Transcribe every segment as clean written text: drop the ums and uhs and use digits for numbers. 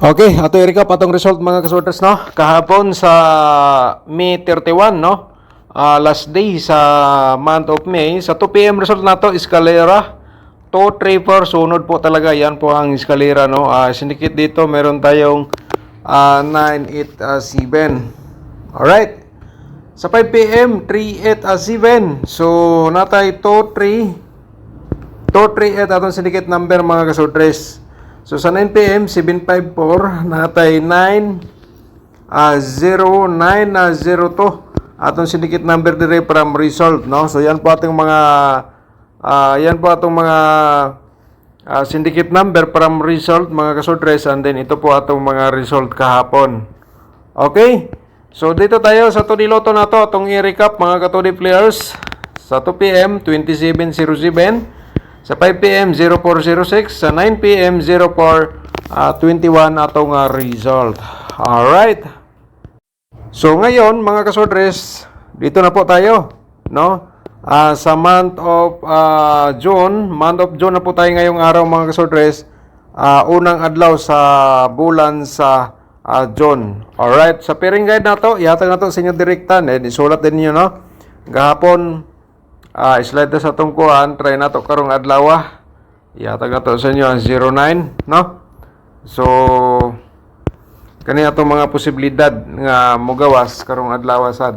Okay, ato i-recap atong result mga kasorters, no? Kahapon sa May 31, no? Last day sa month of May. Sa 2 p.m. result nato, Escalera 234, sunod po talaga. Yan po ang Escalera, no? Sinikit dito, meron tayong 987. Alright. Sa 5 p.m. 3887. So, natay 238 atong sinikit number mga kasorters. So sa 9 p.m. 754 natay 90902 atong syndicate number dire from result, no. So yan po atong mga syndicate number from result mga kasortres, and then ito po atong mga result kahapon. Okay? So dito tayo sa Todiloto na to atong i-recap mga katodi players. Sa 2 p.m. 2707, sa 5 p.m. 0406, sa 9 p.m. 0421 atong result. Alright. So ngayon mga kasodres, dito na po tayo, no? Sa month of June na po tayo ngayong araw mga kasodres. Unang adlaw sa bulan sa June. Alright, sa pairing guide na to, ihatag na to sa inyo direktan. Isulat din niyo, no? Gahapon slide na sa tungkuan, try na to karong adlaw. Ihatag na to sa inyo ang 09, no? So kani atong mga posibilidad nga mogawas karong adlaw sad.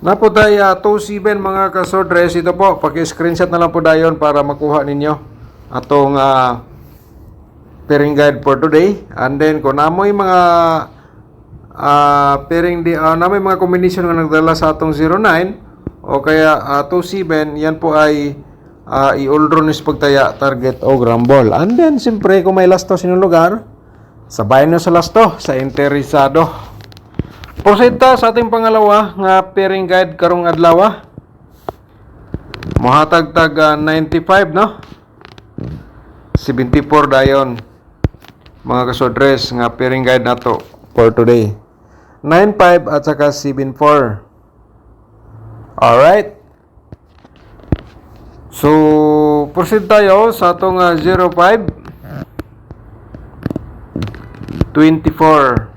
Napo tayo 27 mga kasodres. Ito po, paki-screenshot na lang po dayon para makuha ninyo atong pairing guide for today. And then kung namoy mga pairing namoy mga combination nga nagdala sa atong 09 o kaya 27, yan po ay i-uldron is pagtaya, target o grambol. And then siyempre kung may lasto sa inyong lugar, sabayan nyo sa lasto sa interesado. Prosenta sa ating pangalawa nga pairing guide karong adlaw. Mohatag tag 95, no? 74 dayon mga kasodres nga pairing guide nato for today. 95 at saka 74. Alright. So, proceed tayo sa atong 05 24.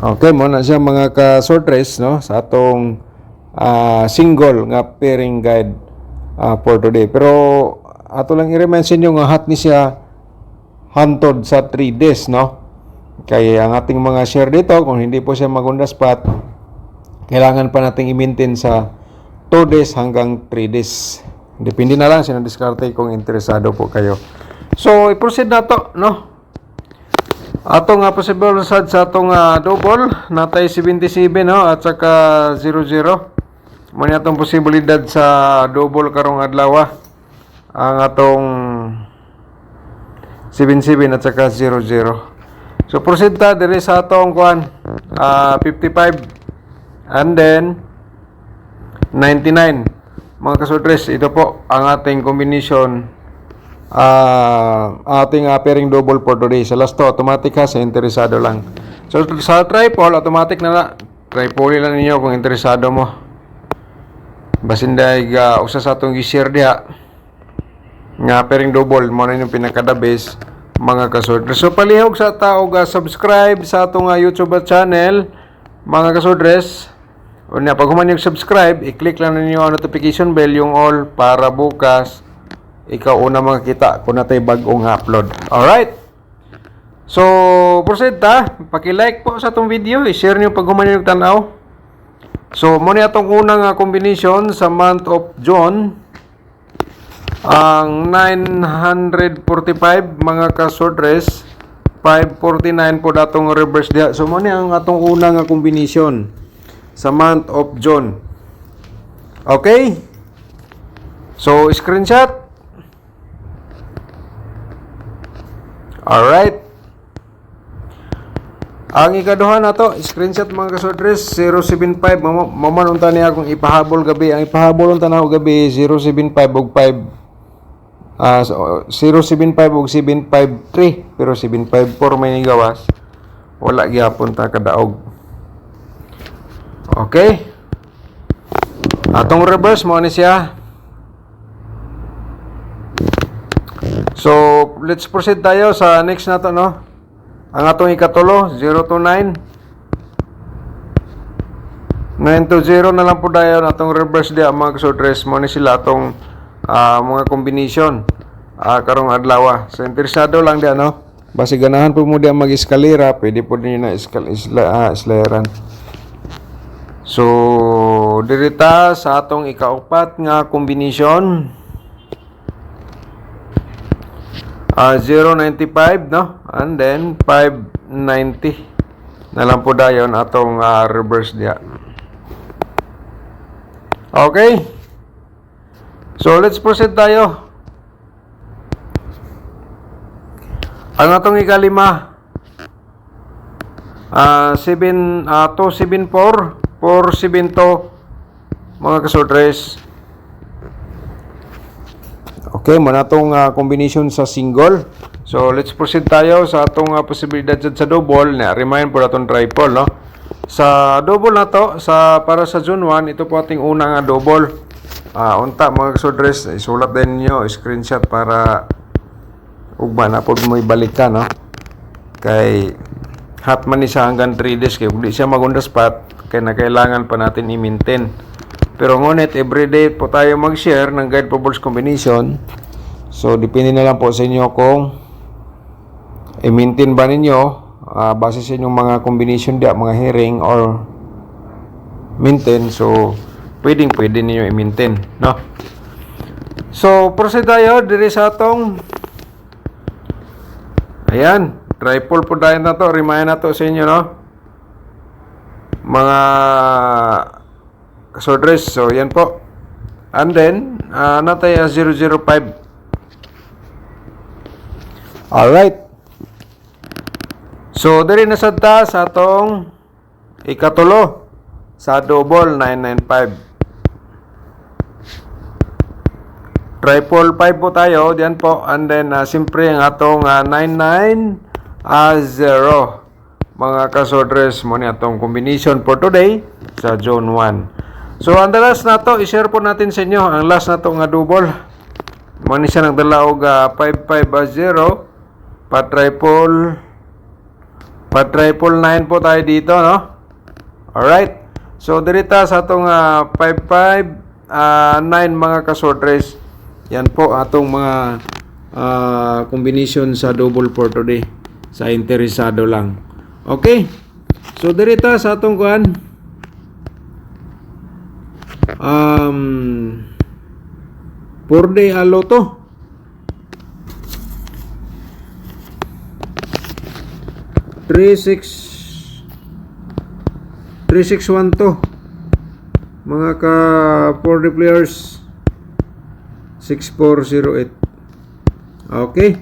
Okay, muna siya mga ka-sortress, no? Sa atong single nga pairing guide for today. Pero ato lang i-mention yung hat ni siya hantod sa 3 days, no? Kaya ang ating mga share dito, kung hindi po siya magunda spot, kailangan pa nating i-maintain sa 2 days hanggang 3 days. Depende na lang, sinadiskarte kung interesado po kayo. So, i-proceed na to, no? Atong possible result sa atong double, natay 77, no? At saka 00. Muna atong posibilidad sa double karong adlaw. Ang atong 77 at saka 00. So, proceed ta dire sa atong 55 and then 99. Mga kasodres, ito po ang ating combination, ating pairing double for today. Sa last to, automatic ha, sa interesado lang. So, sa triple, automatic na triple lang ninyo kung interesado mo. Basin dahil usa sa atong i-share diha nga pairing double mo na yung pinaka-the best mga kasodres. So palihog sa tao subscribe sa atong YouTube channel mga kasodres. Unya pag human yung subscribe, i-click lang ninyo ang notification bell, yung all, para bukas ikaw una makakita kung natay bagong upload. Alright. So proceed ta, paki-like po sa atong video, i-share niyo pag human yung tanaw. So muna atong unang combination sa month of June. Ang 945 mga kasodres, 549 po datong reverse diha. So muna ang atong unang combination sa month of June. Okay? So screenshot. Alright. Ang ikaduha na to, screenshot mga kasodres, 075. Mamanunta niya akong ipahabol gabi. Ang ipahabol unta na gabi 075 og 075 og 753, pero 754 may gawas. Wala gyapon ta kadaog. Okay? Atong reverse mo ni siya So, let's proceed tayo sa next na to, no? Ang atong ikatulo, 0 to 9. 9 to 0 na lang po tayo na atong reverse dia mga kasodres. Mo ni sila atong mga combination. Karong adlaw. So, interesado lang dia, no? Basi ganahan po mo dia mag-eskalera, pwede po din na islayeran. So, dirita sa atong ikaupat nga combination. 0.95, no? And then 5.90 na lang po dayon atong reverse dia. Okay? So, let's proceed tayo. Ang atong ikalima, 274, 472, mga kasodres. Okay, manatong combination sa single. So, let's proceed tayo sa atong posibilidad sa double. Remind po natong triple, no? Sa double na to, para sa June 1, ito po ating unang double. Unta, mga kasodres, isulat din nyo, screenshot para ugma na po mo ibalik ka, no? Kay hot man ni siya hanggang 3 days. Kaya kung di siya mag-on the spot, kaya na kailangan pa natin i-maintain. Pero ngunit, everyday po tayo mag-share ng guide for balls combination. So, depende na lang po sa inyo kung i-maintain ba ninyo base sa inyong mga combination dia, mga herring or maintain. So, pwede ninyo i-maintain, no? So, proceed tayo diri sa atong ayan, triple po tayo na to. Remind na to sa inyo, no? Mga kasodres. So, yan po. And then, natay 005. Alright. So, diri na sa atong ikatulo sa double 995. Triple 5 po tayo. Diyan po. And then, siyempre, ang atong 99 0. Mga kasodres mo ni atong combination for today sa June 1. So, ang last na to, i-share po natin sa inyo. Ang last na to nga double. Mo ni siya nagdala og 55 0. Pa triple 9 po tayo dito, no? Alright. So, dirita sa atong 55 9 mga kasodres. Yan po atong mga combination sa double for today. Sa interesado lang. Okay. So, dirita sa atong kuan. 4-day loto. 3612 mga ka 4-day players 6408. Okay.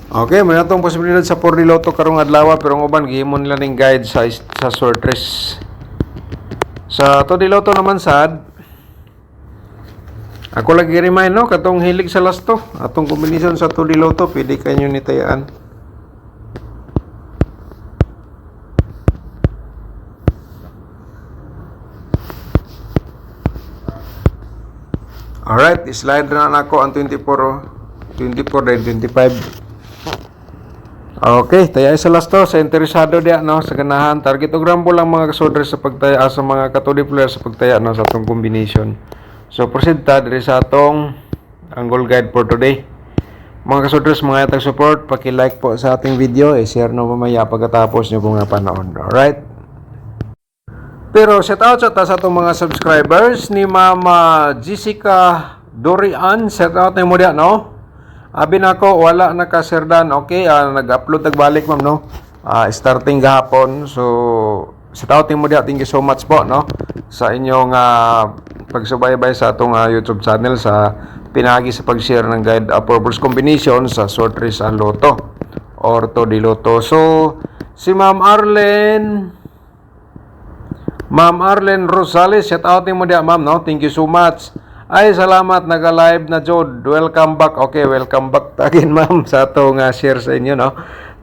Okay, may natong posibilidad sa 4-day loto karong adlaw, pero ang uban gihimo nila ning guide sa sortress. Sa 2-day loto naman sad, ako lagi remind, no, katong hilig sa last to, atong combination sa 2-day loto, pwede kayo ni tayaan. Alright, slide na ako ang 24 and 25. Okay, tayo sa last to, sa interesado dia, no, sa ganahan. Target o grambo lang mga kasodres sa pagtaya, sa mga katodi players sa pagtaya, no, sa atong combination. So, proceed ta diri sa atong angle guide for today. Mga kasodres, mga yatag support, paki-like po sa ating video, share no mamaya pagkatapos nyo po nga panahon. Alright? Pero shout out sa atong mga subscribers ni Mama Jessica Dorian. Shout out na mo dia, no? Abi na ko, wala nakaserdan. Okay, nag-upload nagbalik, ma'am, no? Starting gahapon. So, shout out mo dia. Thank you so much po, no? Sa inyong pagsubaybay sa atong YouTube channel sa pinagi sa pag-share ng guide for balls combination sa sortress and loto or to di loto. So, si Ma'am Arlen Rosales, shout out mo dia, ma'am, no? Thank you so much. Ay, salamat, naga-live na Jod. Welcome back. Okay, welcome back again, ma'am, sa atong share sa inyo, no?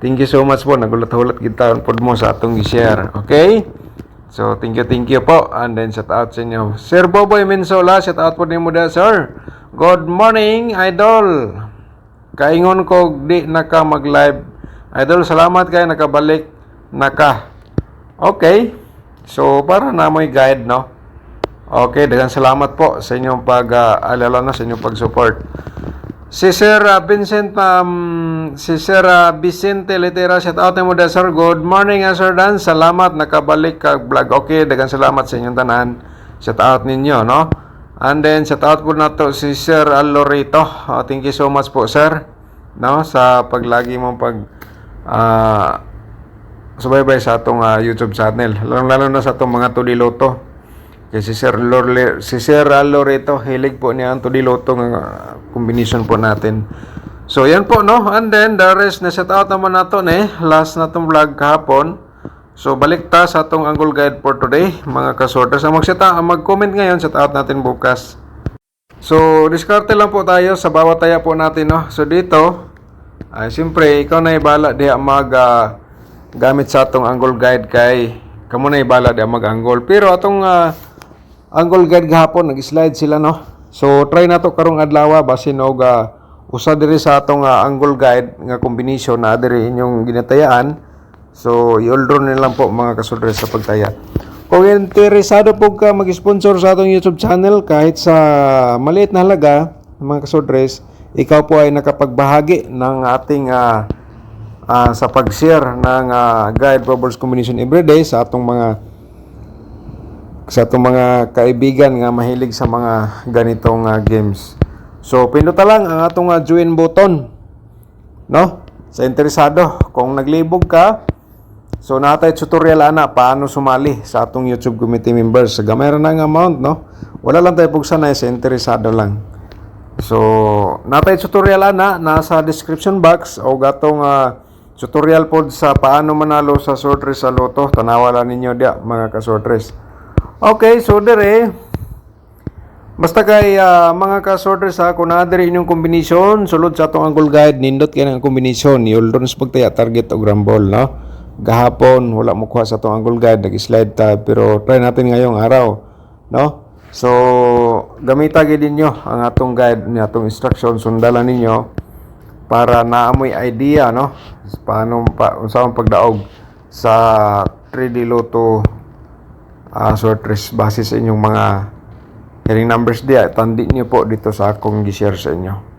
Thank you so much po. Nagulat-hulat kita pod mo sa atong i-share. Okay? So, thank you po. And then, shout out sa inyo. Sir Boboy Mensola, shout out po din mo da, sir. Good morning, idol. Kaingon ko di naka mag-live. Idol, salamat kay nakabalik naka. Okay. So para na mo'y guide, no. Okay, daghang salamat po sa inyong pag-alala na sa inyong pag-support. Si Sir Vicente Litera, shout out mo da sir. Good morning, Sir Dan. Salamat nakabalik ka vlog. Okay, daghang salamat sa inyong tanan. Shout out ninyo, no? And then shout out po na to si Sir Alorito. Thank you so much po, sir. No, sa paglagi mong subaybay sa atong YouTube channel. Lalo na sa atong mga tudiloto. Kasi si Sir Alorito, hilig po niya ang tudiloto ng combination po natin. So, yan po, no? And then, the rest na shout out naman nato, last na itong vlog kahapon. So, balik ta sa atong angle guide for today, mga kasorters. Mag-comment ngayon, shout out natin bukas. So, diskarte lang po tayo sa bawat taya po natin, no? So, dito, siyempre, ikaw na ibala diya gamit sa atong angle guide kay kamo na ibala diya mag-angle. Pero atong angle guide gahapon, nag-slide sila, no? So, try na to karong adlaw basin og usa diri sa atong angle guide nga combination na diri inyong ginatayaan. So, i-order na lang po mga kasolder sa pagtaya. Kung interesado po ka mag-sponsor sa atong YouTube channel kahit sa maliit na halaga, mga kasoldres, ikaw po ay nakapagbahagi ng ating sa pag-share ng guide Proverbs combination everyday sa atong mga kaibigan nga mahilig sa mga ganitong games. So, pinduta lang ang atong join button, no? Sa interesado, kung naglibog ka, so natay tutorial paano sumali sa atong YouTube committee members. Sa gamay ra ng amount, no? Wala lang tayo pugsanay sa interesado lang. So, natay tutorial nasa description box o gatong tutorial pod sa paano manalo sa sortress sa loto. Tanawala ninyo dia mga kasortress. Okay, so dire basta kay mga ka-sorters kung na-dire inyong kombinasyon, sulod sa atong angle guide, nindot kayo ng kombinasyon, yun doon sa pagtaya, target o grambol, no? Gahapon, wala mo kuha sa atong angle guide, nag-slide ta, pero try natin ngayong araw, no? So, gamitag ninyo ang atong guide, atong instruction, sundalan ninyo para naamoy idea, no? Paano saan pagdaog sa 3D Lotto sortress base sa inyong mga hearing numbers diya, tandi niyo po dito sa akong gi-share sa inyo.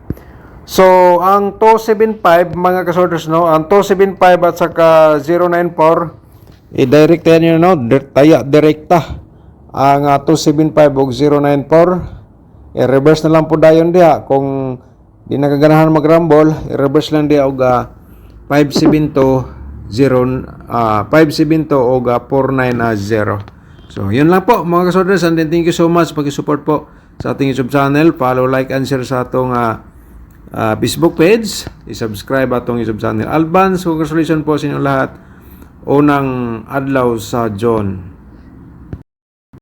So, ang 275 mga kasorters, no, ang 275 at saka 094 i-direct niyo, no, taya direkta ang 275 ug 094 i-reverse na lang po dayon diha kung di nakaganahan mag-rumble, i-reverse lang diha og 572 og 490. So, yun lang po mga kasorters, and then thank you so much pag-support po sa ating YouTube channel. Follow, like, and share sa atong Facebook page. I-subscribe atong YouTube channel. Advance, congratulations po sa inyo lahat. Unang adlaw sa John.